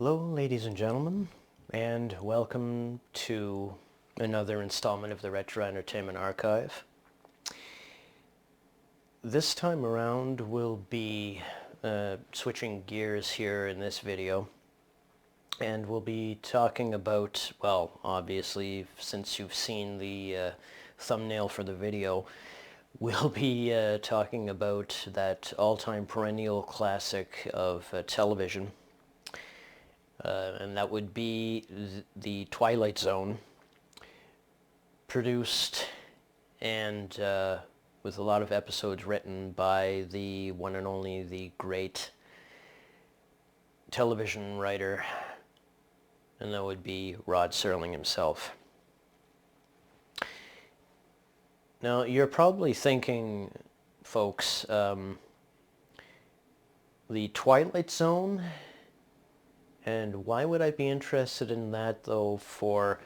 Hello, ladies and gentlemen, and welcome to another installment of the Retro Entertainment Archive. This time around, we'll be switching gears here in this video, and we'll be talking about, well, obviously, since you've seen the thumbnail for the video, we'll be talking about that all-time perennial classic of television. And that would be the Twilight Zone, produced and with a lot of episodes written by the one and only, the great television writer, and that would be Rod Serling himself. Now, you're probably thinking, folks, the Twilight Zone? And why would I be interested in that, though, for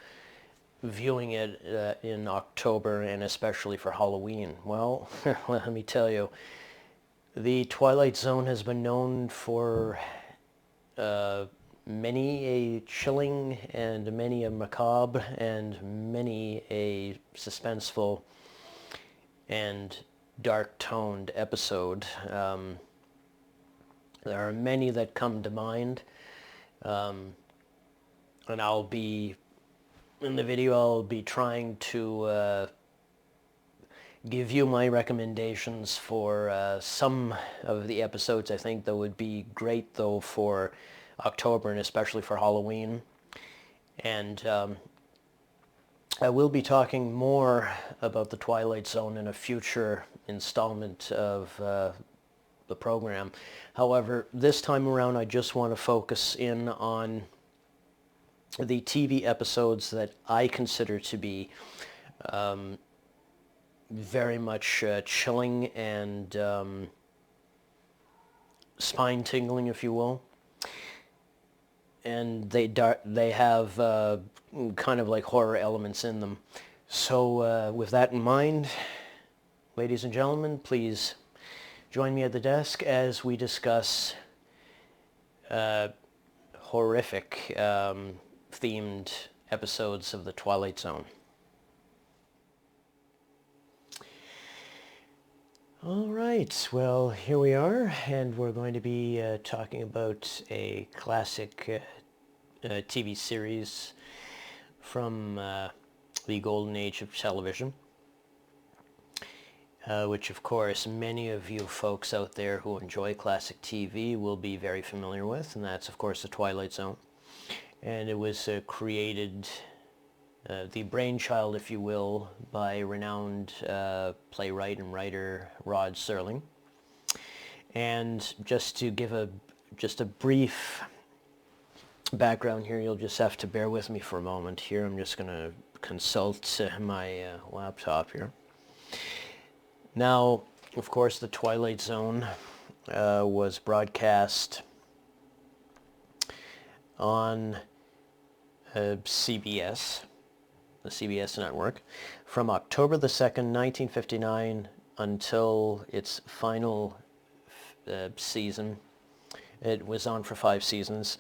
viewing it in October and especially for Halloween? Well, let me tell you, the Twilight Zone has been known for many a chilling and many a macabre and many a suspenseful and dark-toned episode. There are many that come to mind. And I'll be, in the video, I'll be trying to give you my recommendations for some of the episodes I think that would be great, though, for October and especially for Halloween. And I will be talking more about the Twilight Zone in a future installment of the program. However, this time around I just want to focus in on the TV episodes that I consider to be very much chilling and spine-tingling, if you will. And they have kind of like horror elements in them. So with that in mind, ladies and gentlemen, please join me at the desk as we discuss horrific themed episodes of The Twilight Zone. All right, well, here we are, and we're going to be talking about a classic TV series from the golden age of television. Which, of course, many of you folks out there who enjoy classic TV will be very familiar with, and that's, of course, The Twilight Zone. And it was created, the brainchild, if you will, by renowned playwright and writer Rod Serling. And just to give a brief background here, you'll just have to bear with me for a moment here. I'm just going to consult my laptop here. Now, of course, The Twilight Zone was broadcast on CBS, the CBS network, from October the 2nd, 1959 until its final season. It was on for 5 seasons,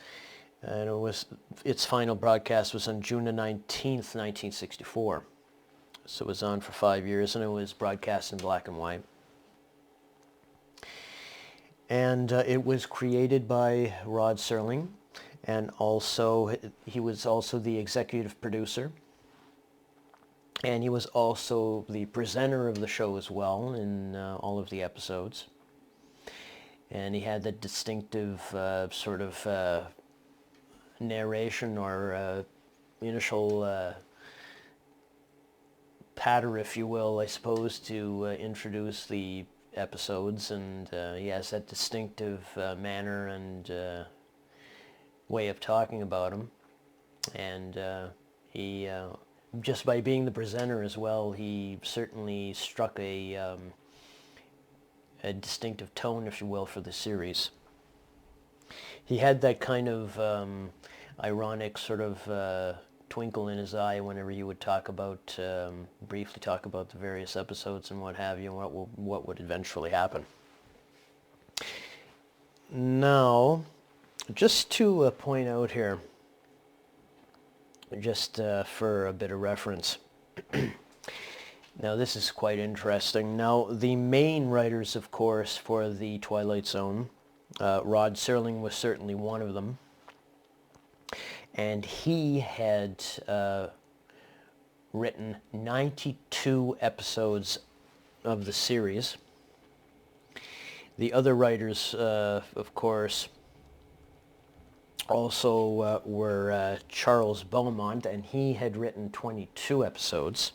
and its final broadcast was on June the 19th, 1964. So it was on for 5 years, and it was broadcast in black and white. And it was created by Rod Serling, and also he was also the executive producer, and he was also the presenter of the show as well in all of the episodes. And he had that distinctive sort of narration or initial patter, if you will, I suppose, to introduce the episodes, and he has that distinctive manner and way of talking about them. And he, just by being the presenter as well, he certainly struck a distinctive tone, if you will, for the series. He had that kind of ironic sort of twinkle in his eye whenever he would talk about, briefly talk about the various episodes and what have you, and what would eventually happen. Now, Just to point out here, just for a bit of reference. Now this is quite interesting. Now the main writers, of course, for the Twilight Zone, Rod Serling was certainly one of them, and he had written 92 episodes of the series. The other writers, of course, also were Charles Beaumont, and he had written 22 episodes.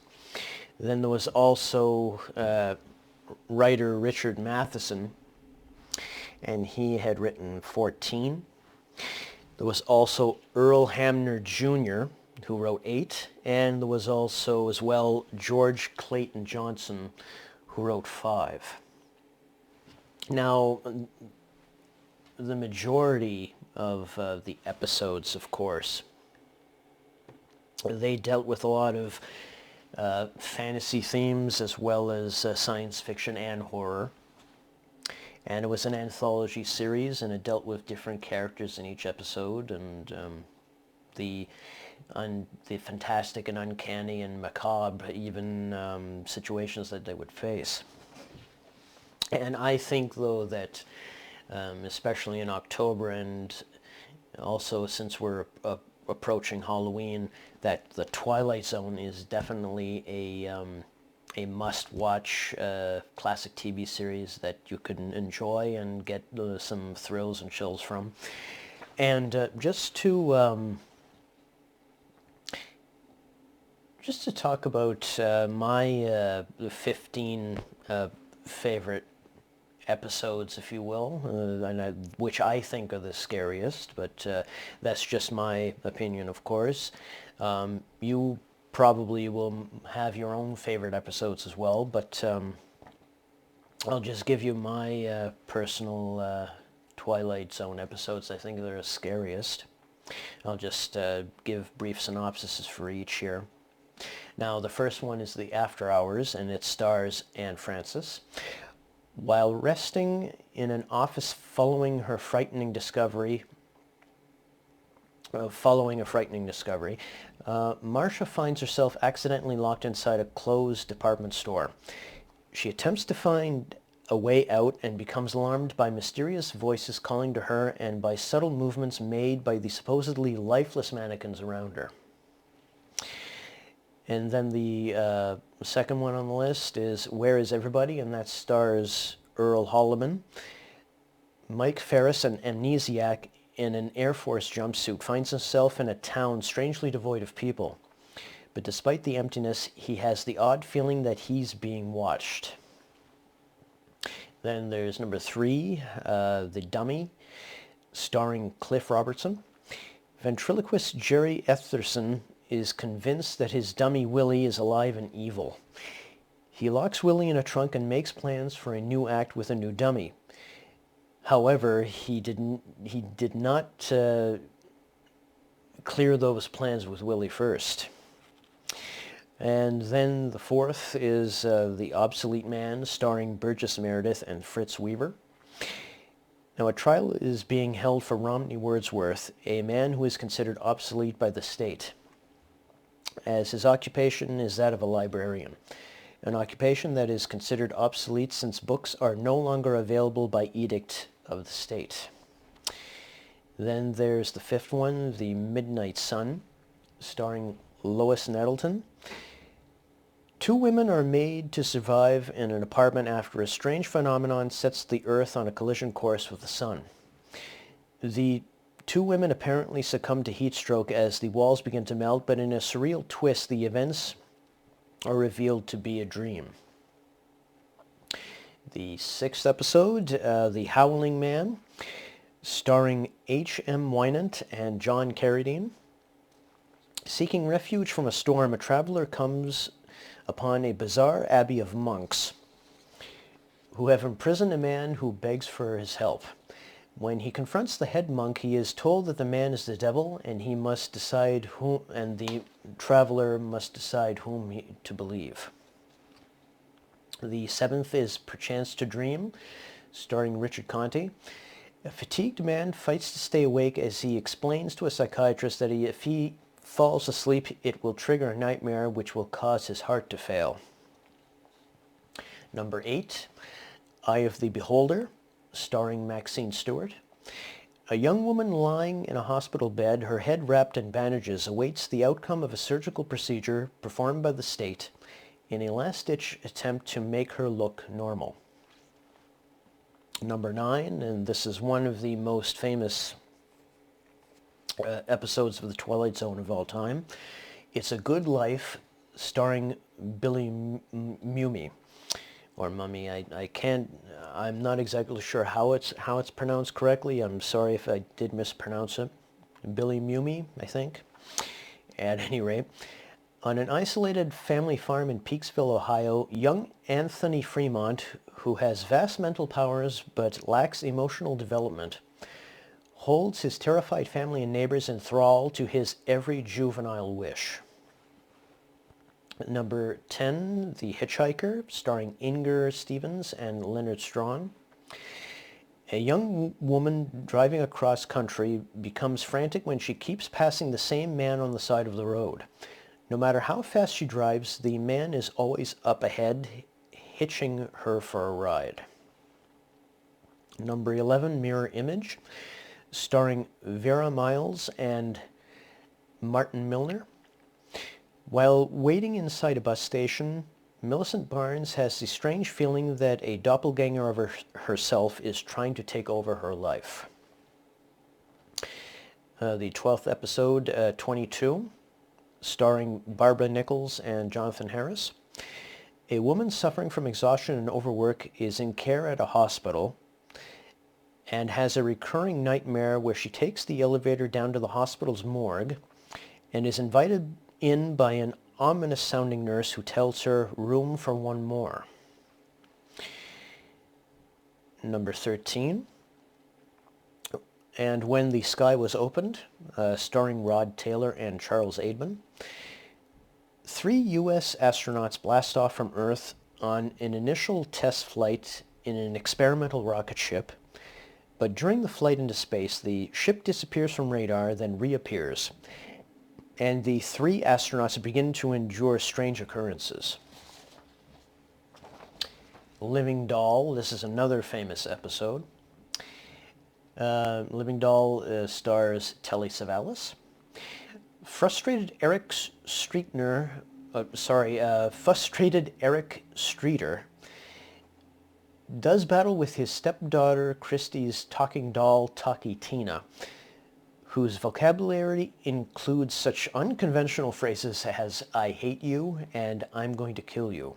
Then there was also writer Richard Matheson, and he had written 14. There was also Earl Hamner Jr., who wrote 8, and there was also, as well, George Clayton Johnson, who wrote 5. Now, the majority of the episodes, of course, they dealt with a lot of fantasy themes as well as science fiction and horror. And it was an anthology series, and it dealt with different characters in each episode, and the fantastic and uncanny and macabre even situations that they would face. And I think, though, that especially in October, and also since we're approaching Halloween, that the Twilight Zone is definitely a must-watch classic TV series that you can enjoy and get some thrills and chills from. And just to talk about my 15 favorite episodes, if you will, which I think are the scariest, but that's just my opinion, of course. You probably will have your own favorite episodes as well, but I'll just give you my personal Twilight Zone episodes. I think they're the scariest. I'll just give brief synopsises for each here. Now, the first one is The After Hours, and it stars Anne Francis. While resting in an office following a frightening discovery, Marcia finds herself accidentally locked inside a closed department store. She attempts to find a way out and becomes alarmed by mysterious voices calling to her and by subtle movements made by the supposedly lifeless mannequins around her. And then the second one on the list is Where Is Everybody? And that stars Earl Holliman. Mike Ferris, an amnesiac in an Air Force jumpsuit, finds himself in a town strangely devoid of people. But despite the emptiness, he has the odd feeling that he's being watched. Then there's number 3, The Dummy, starring Cliff Robertson. Ventriloquist Jerry Etherson is convinced that his dummy Willie is alive and evil. He locks Willie in a trunk and makes plans for a new act with a new dummy. However, he did not clear those plans with Willie first. And then the fourth is The Obsolete Man, starring Burgess Meredith and Fritz Weaver. Now, a trial is being held for Romney Wordsworth, a man who is considered obsolete by the state, as his occupation is that of a librarian, an occupation that is considered obsolete since books are no longer available by edict of the state. Then there's the fifth one, The Midnight Sun, starring Lois Nettleton. 2 women are made to survive in an apartment after a strange phenomenon sets the Earth on a collision course with the sun. The 2 women apparently succumb to heat stroke as the walls begin to melt, but in a surreal twist, the events are revealed to be a dream. The 6th episode, The Howling Man, starring H.M. Wynant and John Carradine. Seeking refuge from a storm, a traveler comes upon a bizarre abbey of monks who have imprisoned a man who begs for his help. When he confronts the head monk, he is told that the man is the devil, and the traveler must decide whom to believe. The 7th is Perchance to Dream, starring Richard Conte. A fatigued man fights to stay awake as he explains to a psychiatrist that if he falls asleep, it will trigger a nightmare which will cause his heart to fail. Number 8, Eye of the Beholder, starring Maxine Stewart. A young woman lying in a hospital bed, her head wrapped in bandages, awaits the outcome of a surgical procedure performed by the state in a last-ditch attempt to make her look normal. Number 9, and this is one of the most famous episodes of The Twilight Zone of all time. It's A Good Life, starring Billy Mummy, or Mummy. I'm not exactly sure how it's pronounced correctly. I'm sorry if I did mispronounce it. Billy Mummy, I think. At any rate, on an isolated family farm in Peaksville, Ohio, young Anthony Fremont, who has vast mental powers but lacks emotional development, holds his terrified family and neighbors in thrall to his every juvenile wish. Number 10, The Hitchhiker, starring Inger Stevens and Leonard Strawn. A young woman driving across country becomes frantic when she keeps passing the same man on the side of the road. No matter how fast she drives, the man is always up ahead, hitching her for a ride. Number 11, Mirror Image, starring Vera Miles and Martin Milner. While waiting inside a bus station, Millicent Barnes has the strange feeling that a doppelganger of herself is trying to take over her life. The 12th episode, 22, starring Barbara Nichols and Jonathan Harris. A woman suffering from exhaustion and overwork is in care at a hospital and has a recurring nightmare where she takes the elevator down to the hospital's morgue and is invited in by an ominous-sounding nurse who tells her room for one more. Number 13, And When the Sky Was Opened, starring Rod Taylor and Charles Aidman. 3 U.S. astronauts blast off from Earth on an initial test flight in an experimental rocket ship, but during the flight into space, the ship disappears from radar, then reappears, and the 3 astronauts begin to endure strange occurrences. Living Doll, this is another famous episode. Living Doll stars Telly Savalas. Frustrated Eric Streeter does battle with his stepdaughter Christie's talking doll, Talkie Tina, whose vocabulary includes such unconventional phrases as "I hate you" and "I'm going to kill you."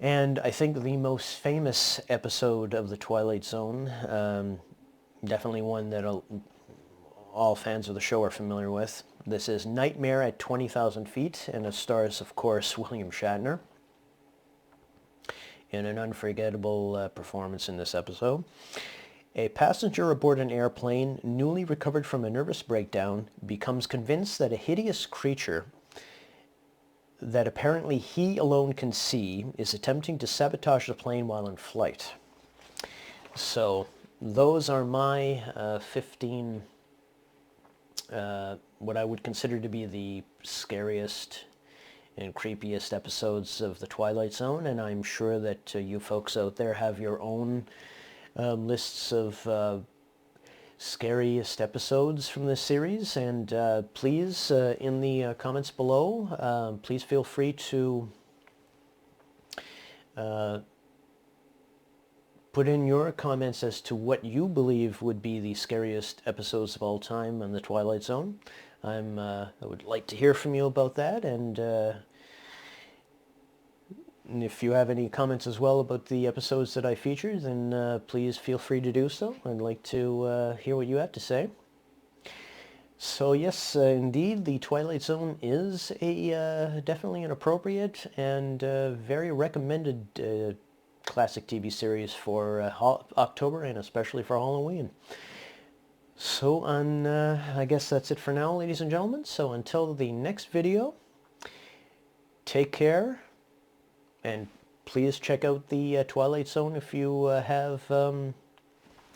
And I think the most famous episode of The Twilight Zone, definitely one that all fans of the show are familiar with. This is Nightmare at 20,000 Feet, and it stars, of course, William Shatner in an unforgettable performance in this episode. A passenger aboard an airplane, newly recovered from a nervous breakdown, becomes convinced that a hideous creature that apparently he alone can see is attempting to sabotage the plane while in flight. So those are my 15 what I would consider to be the scariest and creepiest episodes of The Twilight Zone, and I'm sure that you folks out there have your own lists of scariest episodes from this series, and please, in the comments below, please feel free to put in your comments as to what you believe would be the scariest episodes of all time on The Twilight Zone. I would like to hear from you about that, and if you have any comments as well about the episodes that I featured, then please feel free to do so. I'd like to hear what you have to say. So yes, indeed, The Twilight Zone is definitely an appropriate and very recommended classic TV series for October, and especially for Halloween. So I guess that's it for now, ladies and gentlemen. So until the next video, take care and please check out the Twilight Zone if you have...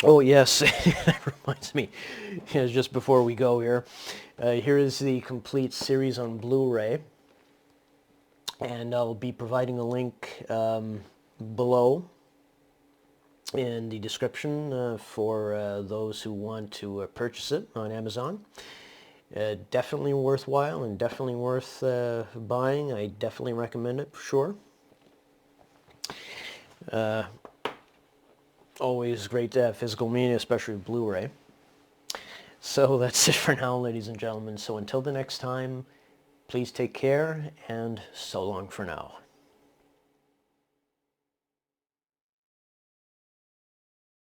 Oh yes, that reminds me, just before we go here, here is the complete series on Blu-ray, and I'll be providing a link below in the description for those who want to purchase it on Amazon. Definitely worthwhile and definitely worth buying. I definitely recommend it for sure. Always great to have physical media, especially Blu-ray. So that's it for now, ladies and gentlemen. So until the next time, please take care, and so long for now.